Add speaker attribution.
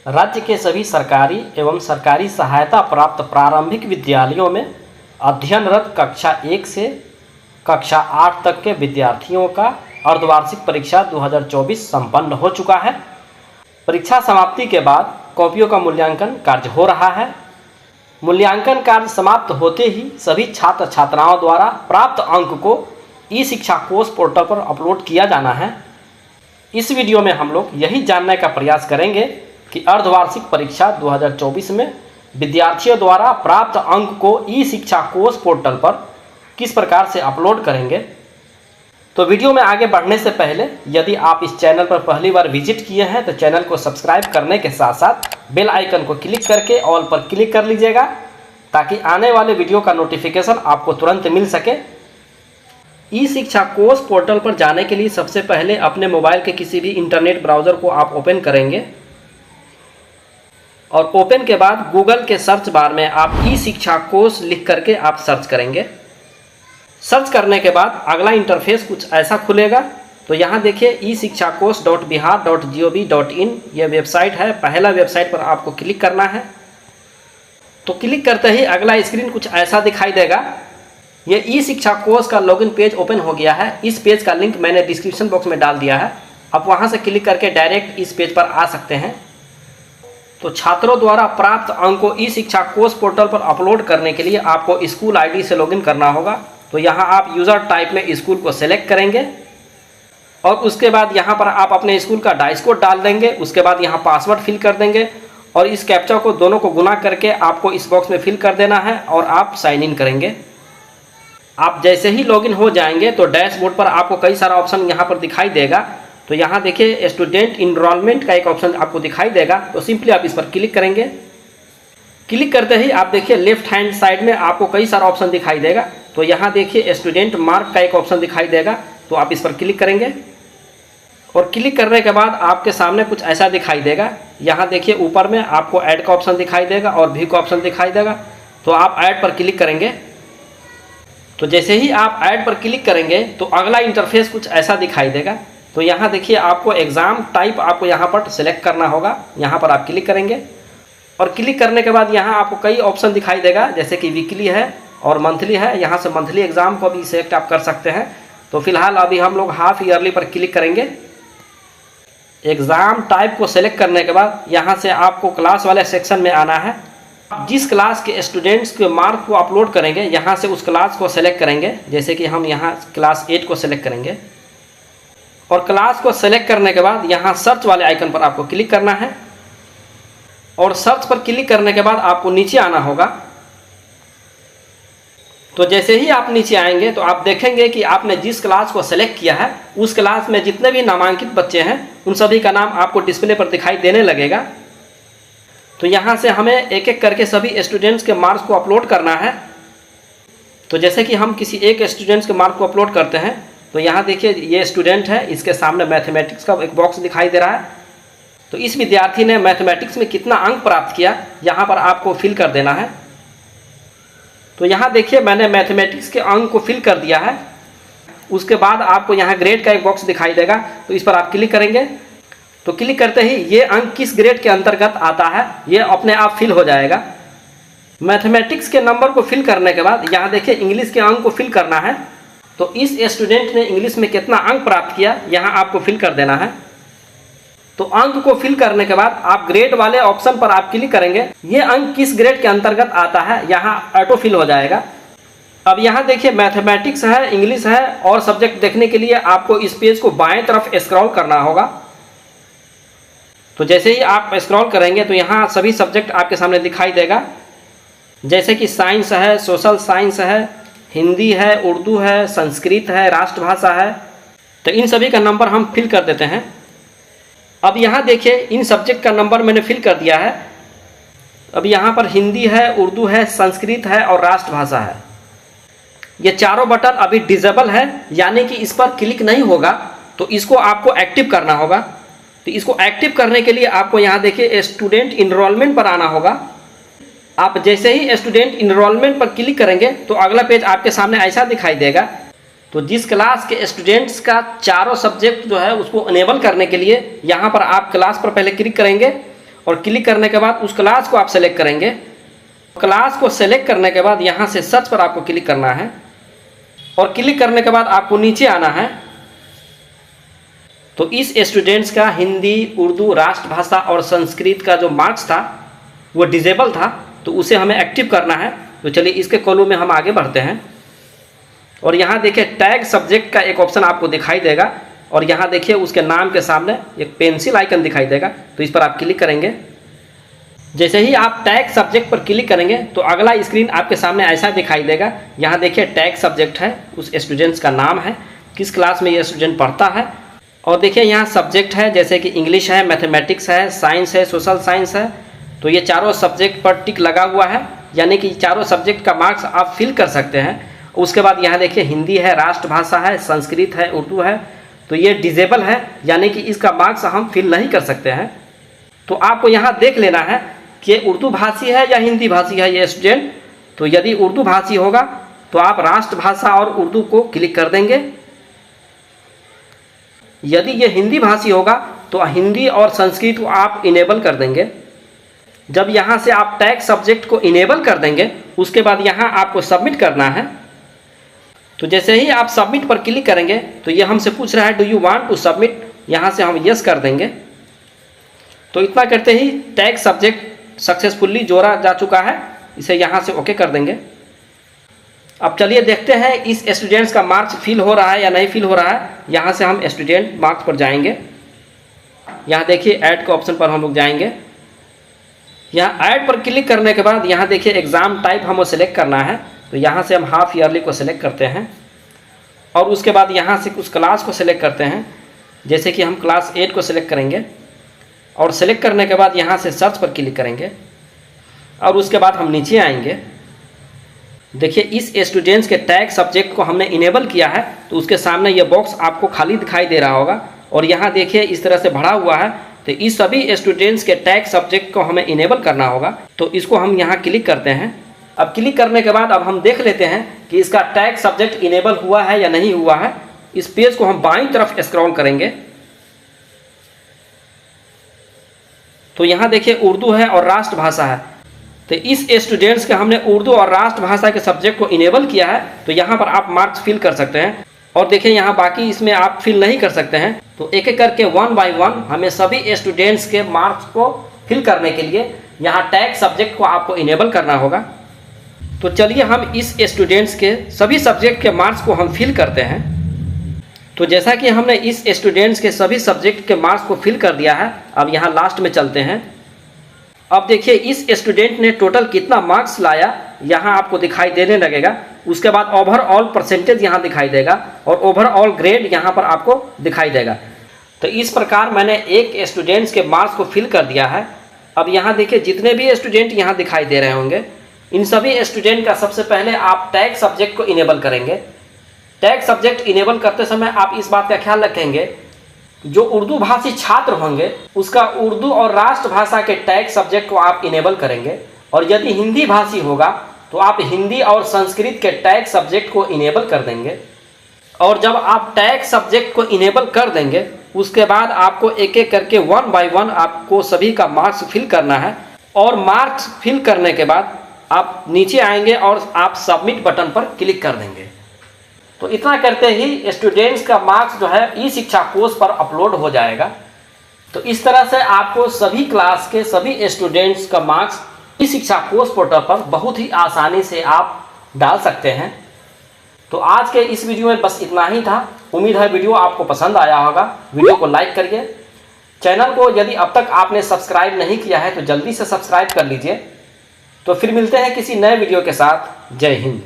Speaker 1: राज्य के सभी सरकारी एवं सरकारी सहायता प्राप्त प्रारंभिक विद्यालयों में अध्ययनरत कक्षा 1 से कक्षा 8 तक के विद्यार्थियों का अर्धवार्षिक परीक्षा 2024 संपन्न हो चुका है। परीक्षा समाप्ति के बाद कॉपियों का मूल्यांकन कार्य हो रहा है। मूल्यांकन कार्य समाप्त होते ही सभी छात्र छात्राओं द्वारा प्राप्त अंक को ई शिक्षा कोष पोर्टल पर अपलोड किया जाना है। इस वीडियो में हम लोग यही जानने का प्रयास करेंगे कि अर्धवार्षिक परीक्षा 2024 में विद्यार्थियों द्वारा प्राप्त अंक को ई शिक्षा कोष पोर्टल पर किस प्रकार से अपलोड करेंगे। तो वीडियो में आगे बढ़ने से पहले यदि आप इस चैनल पर पहली बार विजिट किए हैं तो चैनल को सब्सक्राइब करने के साथ साथ बेल आइकन को क्लिक करके ऑल पर क्लिक कर लीजिएगा ताकि आने वाले वीडियो का नोटिफिकेशन आपको तुरंत मिल सके। ई शिक्षा कोष पोर्टल पर जाने के लिए सबसे पहले अपने मोबाइल के किसी भी इंटरनेट ब्राउज़र को आप ओपन करेंगे और ओपन के बाद गूगल के सर्च बार में आप ई शिक्षा कोष लिख करके आप सर्च करेंगे। सर्च करने के बाद अगला इंटरफेस कुछ ऐसा खुलेगा। तो यहाँ देखिए ई शिक्षा कोष .bihar.gov.in ये वेबसाइट है। पहला वेबसाइट पर आपको क्लिक करना है। तो क्लिक करते ही अगला स्क्रीन कुछ ऐसा दिखाई देगा। ये ई शिक्षा कोष का लॉगिन पेज ओपन हो गया है। इस पेज का लिंक मैंने डिस्क्रिप्शन बॉक्स में डाल दिया है। आप वहाँ से क्लिक करके डायरेक्ट इस पेज पर आ सकते हैं। तो छात्रों द्वारा प्राप्त अंक को ई शिक्षा कोष पोर्टल पर अपलोड करने के लिए आपको स्कूल आईडी से लॉगिन करना होगा। तो यहाँ आप यूज़र टाइप में स्कूल को सेलेक्ट करेंगे और उसके बाद यहाँ पर आप अपने स्कूल का डाइस कोड डाल देंगे। उसके बाद यहाँ पासवर्ड फिल कर देंगे और इस कैप्चा को दोनों को गुना करके आपको इस बॉक्स में फिल कर देना है और आप साइन इन करेंगे। आप जैसे ही लॉगिन हो जाएंगे तो डैशबोर्ड पर आपको कई सारा ऑप्शन यहाँ पर दिखाई देगा। तो यहाँ देखिए स्टूडेंट इनरोलमेंट का एक ऑप्शन आपको दिखाई देगा। तो सिंपली आप इस पर क्लिक करेंगे। क्लिक करते ही आप देखिए लेफ्ट हैंड साइड में आपको कई सारा ऑप्शन दिखाई देगा। तो यहाँ देखिए स्टूडेंट मार्क का एक ऑप्शन दिखाई देगा। तो आप इस पर क्लिक करेंगे और क्लिक करने के बाद आपके सामने कुछ ऐसा दिखाई देगा। यहाँ देखिए ऊपर में आपको ऐड का ऑप्शन दिखाई देगा और व्यू का ऑप्शन दिखाई देगा। तो आप ऐड पर क्लिक करेंगे। तो जैसे ही आप ऐड पर क्लिक करेंगे तो अगला इंटरफेस कुछ ऐसा दिखाई देगा। तो यहाँ देखिए आपको एग्ज़ाम टाइप आपको यहाँ पर सिलेक्ट करना होगा। यहाँ पर आप क्लिक करेंगे और क्लिक करने के बाद यहाँ आपको कई ऑप्शन दिखाई देगा जैसे कि वीकली है और मंथली है। यहाँ से मंथली एग्ज़ाम को भी सिलेक्ट आप कर सकते हैं। तो फिलहाल अभी हम लोग हाफ ईयरली पर क्लिक करेंगे। एग्ज़ाम टाइप को सिलेक्ट करने के बाद यहाँ से आपको क्लास वाले सेक्शन में आना है। आप जिस क्लास के स्टूडेंट्स के मार्क को अपलोड करेंगे यहाँ से उस क्लास को सेलेक्ट करेंगे। जैसे कि हम यहाँ क्लास 8 को सेलेक्ट करेंगे और क्लास को सेलेक्ट करने के बाद यहाँ सर्च वाले आइकन पर आपको क्लिक करना है और सर्च पर क्लिक करने के बाद आपको नीचे आना होगा। तो जैसे ही आप नीचे आएंगे तो आप देखेंगे कि आपने जिस क्लास को सेलेक्ट किया है उस क्लास में जितने भी नामांकित बच्चे हैं उन सभी का नाम आपको डिस्प्ले पर दिखाई देने लगेगा। तो यहाँ से हमें एक एक करके सभी स्टूडेंट्स के मार्क्स को अपलोड करना है। तो जैसे कि हम किसी एक स्टूडेंट्स के मार्क को अपलोड करते हैं तो यहाँ देखिए ये स्टूडेंट है, इसके सामने मैथमेटिक्स का एक बॉक्स दिखाई दे रहा है। तो इस विद्यार्थी ने मैथमेटिक्स में कितना अंक प्राप्त किया यहाँ पर आपको फिल कर देना है। तो यहाँ देखिए मैंने मैथमेटिक्स के अंक को फिल कर दिया है। उसके बाद आपको यहाँ ग्रेड का एक बॉक्स दिखाई देगा। तो इस पर आप क्लिक करेंगे। तो क्लिक करते ही ये अंक किस ग्रेड के अंतर्गत आता है ये अपने आप फिल हो जाएगा। मैथमेटिक्स के नंबर को फिल करने के बाद यहाँ देखिए इंग्लिश के अंक को फिल करना है। तो इस स्टूडेंट ने इंग्लिश में कितना अंक प्राप्त किया यहाँ आपको फिल कर देना है। तो अंक को फिल करने के बाद आप ग्रेड वाले ऑप्शन पर आप क्लिक करेंगे। ये अंक किस ग्रेड के अंतर्गत आता है यहाँ ऑटो फिल हो जाएगा। अब यहाँ देखिए मैथमेटिक्स है, इंग्लिश है और सब्जेक्ट देखने के लिए आपको इस पेज को बाएं तरफ स्क्रॉल करना होगा। तो जैसे ही आप स्क्रॉल करेंगे तो यहाँ सभी सब्जेक्ट आपके सामने दिखाई देगा जैसे कि साइंस है, सोशल साइंस है, हिंदी है, उर्दू है, संस्कृत है, राष्ट्रभाषा है। तो इन सभी का नंबर हम फिल कर देते हैं। अब यहाँ देखिए इन सब्जेक्ट का नंबर मैंने फिल कर दिया है। अब यहाँ पर हिंदी है, उर्दू है, संस्कृत है और राष्ट्रभाषा है। ये चारों बटन अभी डिसेबल है यानी कि इस पर क्लिक नहीं होगा। तो इसको आपको एक्टिव करना होगा। तो इसको एक्टिव करने के लिए आपको यहाँ देखिए स्टूडेंट इनरोलमेंट पर आना होगा। आप जैसे ही स्टूडेंट इनरोलमेंट पर क्लिक करेंगे तो अगला पेज आपके सामने ऐसा दिखाई देगा। तो जिस क्लास के स्टूडेंट्स का चारों सब्जेक्ट जो है उसको अनेबल करने के लिए यहाँ पर आप क्लास पर पहले क्लिक करेंगे और क्लिक करने के बाद उस क्लास को आप सेलेक्ट करेंगे। क्लास को सेलेक्ट करने के बाद यहाँ से सर्च पर आपको क्लिक करना है और क्लिक करने के बाद आपको नीचे आना है। तो इस स्टूडेंट्स का हिंदी, उर्दू, राष्ट्रभाषा और संस्कृत का जो मार्क्स था वो डिसेबल था, तो उसे हमें एक्टिव करना है। तो चलिए इसके कॉलम में हम आगे बढ़ते हैं और यहाँ देखिए टैग सब्जेक्ट का एक ऑप्शन आपको दिखाई देगा और यहाँ देखिए उसके नाम के सामने एक पेंसिल आइकन दिखाई देगा, तो इस पर आप क्लिक करेंगे। जैसे ही आप टैग सब्जेक्ट पर क्लिक करेंगे तो अगला स्क्रीन आपके सामने ऐसा दिखाई देगा। यहाँ देखिए टैग सब्जेक्ट है, उस स्टूडेंट्स का नाम है, किस क्लास में ये स्टूडेंट पढ़ता है, और देखिए यहाँ सब्जेक्ट है जैसे कि इंग्लिश है, मैथमेटिक्स है, साइंस है, सोशल साइंस है। तो ये चारों सब्जेक्ट पर टिक लगा हुआ है, यानी कि चारों सब्जेक्ट का मार्क्स आप फिल कर सकते हैं। उसके बाद यहाँ देखिए हिंदी है, राष्ट्रभाषा है, संस्कृत है, उर्दू है, तो ये डिसेबल है, यानी कि इसका मार्क्स हम फिल नहीं कर सकते हैं। तो आपको यहाँ देख लेना है कि उर्दू भाषी है या हिंदी भाषी है ये स्टूडेंट। तो यदि उर्दू भाषी होगा तो आप राष्ट्रभाषा और उर्दू को क्लिक कर देंगे। यदि ये हिंदी भाषी होगा तो हिंदी और संस्कृत को आप इनेबल कर देंगे। जब यहाँ से आप टैग सब्जेक्ट को इनेबल कर देंगे उसके बाद यहाँ आपको सबमिट करना है। तो जैसे ही आप सबमिट पर क्लिक करेंगे तो ये हमसे पूछ रहा है do you want to submit, यहाँ से हम यस कर देंगे। तो इतना करते ही टैग सब्जेक्ट सक्सेसफुली जोड़ा जा चुका है, इसे यहाँ से ओके कर देंगे। अब चलिए देखते हैं इस स्टूडेंट्स का मार्क्स फिल हो रहा है या नहीं फिल हो रहा है। यहाँ से हम स्टूडेंट मार्क्स पर जाएंगे, यहाँ देखिए ऐड के ऑप्शन पर हम लोग जाएंगे। यहाँ ऐड पर क्लिक करने के बाद यहाँ देखिए एग्ज़ाम टाइप हमें सेलेक्ट करना है, तो यहाँ से हम हाफ ईयरली को सेलेक्ट करते हैं और उसके बाद यहाँ से कुछ क्लास को सेलेक्ट करते हैं, जैसे कि हम क्लास 8 को सेलेक्ट करेंगे और सेलेक्ट करने के बाद यहाँ से सर्च पर क्लिक करेंगे और उसके बाद हम नीचे आएंगे। देखिए इस स्टूडेंट्स के टैग सब्जेक्ट को हमने इनेबल किया है, तो उसके सामने ये बॉक्स आपको खाली दिखाई दे रहा होगा और यहाँ देखिए इस तरह से भरा हुआ है। तो इस सभी स्टूडेंट्स के टैग सब्जेक्ट को हमें इनेबल करना होगा, तो इसको हम यहाँ क्लिक करते हैं। अब क्लिक करने के बाद अब हम देख लेते हैं कि इसका टैग सब्जेक्ट इनेबल हुआ है या नहीं हुआ है। इस पेज को हम बाईं तरफ स्क्रॉल करेंगे तो यहाँ देखिए उर्दू है और राष्ट्रभाषा है। तो इस स्टूडेंट्स के हमने उर्दू और राष्ट्रभाषा के सब्जेक्ट को इनेबल किया है, तो यहाँ पर आप मार्क्स फिल कर सकते हैं। और देखिए यहाँ बाकी इसमें आप फिल नहीं कर सकते हैं। तो एक एक करके 1 बाय 1 हमें सभी स्टूडेंट्स के मार्क्स को फिल करने के लिए यहाँ टैग सब्जेक्ट को आपको इनेबल करना होगा। तो चलिए हम इस स्टूडेंट्स के सभी सब्जेक्ट के मार्क्स को हम फिल करते हैं। तो जैसा कि हमने इस स्टूडेंट्स के सभी सब्जेक्ट के मार्क्स को फिल कर दिया है, अब यहाँ लास्ट में चलते हैं। अब देखिए इस स्टूडेंट ने टोटल कितना मार्क्स लाया यहाँ आपको दिखाई देने लगेगा। उसके बाद ओवरऑल परसेंटेज यहाँ दिखाई देगा और ओवरऑल ग्रेड यहाँ पर आपको दिखाई देगा। तो इस प्रकार मैंने एक स्टूडेंट्स के मार्क्स को फिल कर दिया है। अब यहाँ देखिए जितने भी स्टूडेंट यहाँ दिखाई दे रहे होंगे, इन सभी स्टूडेंट का सबसे पहले आप टैग सब्जेक्ट को इनेबल करेंगे। टैग सब्जेक्ट इनेबल करते समय आप इस बात का ख्याल रखेंगे, जो उर्दू भाषी छात्र होंगे उसका उर्दू और राष्ट्रभाषा के टैग सब्जेक्ट को आप इनेबल करेंगे, और यदि हिंदी भाषी होगा तो आप हिंदी और संस्कृत के टैग सब्जेक्ट को इनेबल कर देंगे। और जब आप टैग सब्जेक्ट को इनेबल कर देंगे उसके बाद आपको एक एक करके 1 बाय 1 आपको सभी का मार्क्स फिल करना है। और मार्क्स फिल करने के बाद आप नीचे आएंगे और आप सबमिट बटन पर क्लिक कर देंगे। तो इतना करते ही स्टूडेंट्स का मार्क्स जो है ई शिक्षा कोष पर अपलोड हो जाएगा। तो इस तरह से आपको सभी क्लास के सभी स्टूडेंट्स का मार्क्स ई शिक्षा कोष पोर्टल पर बहुत ही आसानी से आप डाल सकते हैं। तो आज के इस वीडियो में बस इतना ही था। उम्मीद है वीडियो आपको पसंद आया होगा। वीडियो को लाइक करिए। चैनल को यदि अब तक आपने सब्सक्राइब नहीं किया है तो जल्दी से सब्सक्राइब कर लीजिए। तो फिर मिलते हैं किसी नए वीडियो के साथ। जय हिंद।